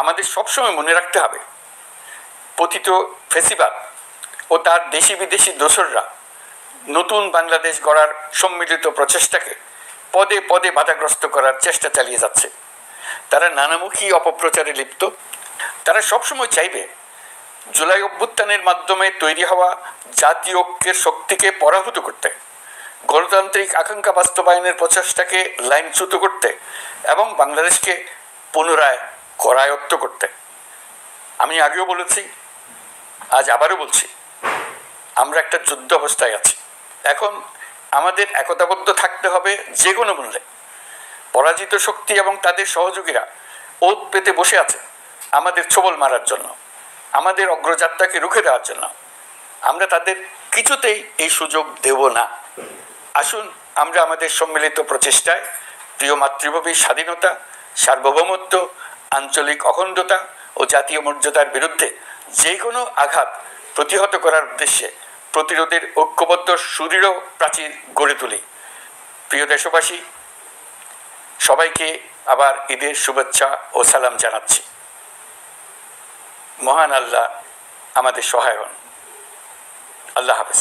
আমাদের সবসময় মনে রাখতে হবে পতিত ফ্যাসিবাদ ও তার দেশি বিদেশি দোসররা নতুন বাংলাদেশ গড়ার সম্মিলিত প্রচেষ্টাকে পদে পদে বাধাগ্রস্ত করার চেষ্টা চালিয়ে যাচ্ছে। তারা নানামুখী অপপ্রচারে লিপ্ত। তারা সবসময় চাইবে জুলাই অভ্যুত্থানের মাধ্যমে তৈরি হওয়া জাতীয় ঐক্যের শক্তিকে পরাভূত করতে, গণতান্ত্রিক আকাঙ্ক্ষা বাস্তবায়নের প্রচেষ্টাকে লাইনচ্যুত করতে এবং বাংলাদেশকে পুনরায় করায়ত্ত করতে। আমি আগেও বলেছি, আজ আবারও বলছি, আমরা একটা যুদ্ধ অবস্থায় আছি। এখন আমাদের একতাবদ্ধ থাকতে হবে যে কোনো মূল্যে। পরাজিত শক্তি এবং তাদের সহযোগীরা ওত পেতে বসে আছে আমাদের ছোবল মারার জন্য, আমাদের অগ্রযাত্রাকে রুখে দেওয়ার জন্য। আমরা তাদের কিছুতেই এই সুযোগ দেব না। আসুন আমরা আমাদের সম্মিলিত প্রচেষ্টায় প্রিয় মাতৃভূমির স্বাধীনতা, সার্বভৌমত্ব, আঞ্চলিক অখণ্ডতা ও জাতীয় মর্যাদার বিরুদ্ধে যে কোনো আঘাত প্রতিহত করার উদ্দেশ্যে প্রতিরোধের ঐক্যবদ্ধ সুদৃঢ় প্রাচীর গড়ে তুলি। প্রিয় দেশবাসী, সবাইকে আবার ঈদের শুভেচ্ছা ও সালাম জানাচ্ছি। মহান আল্লাহ আমাদের সহায় হন। আল্লাহ হাফেজ।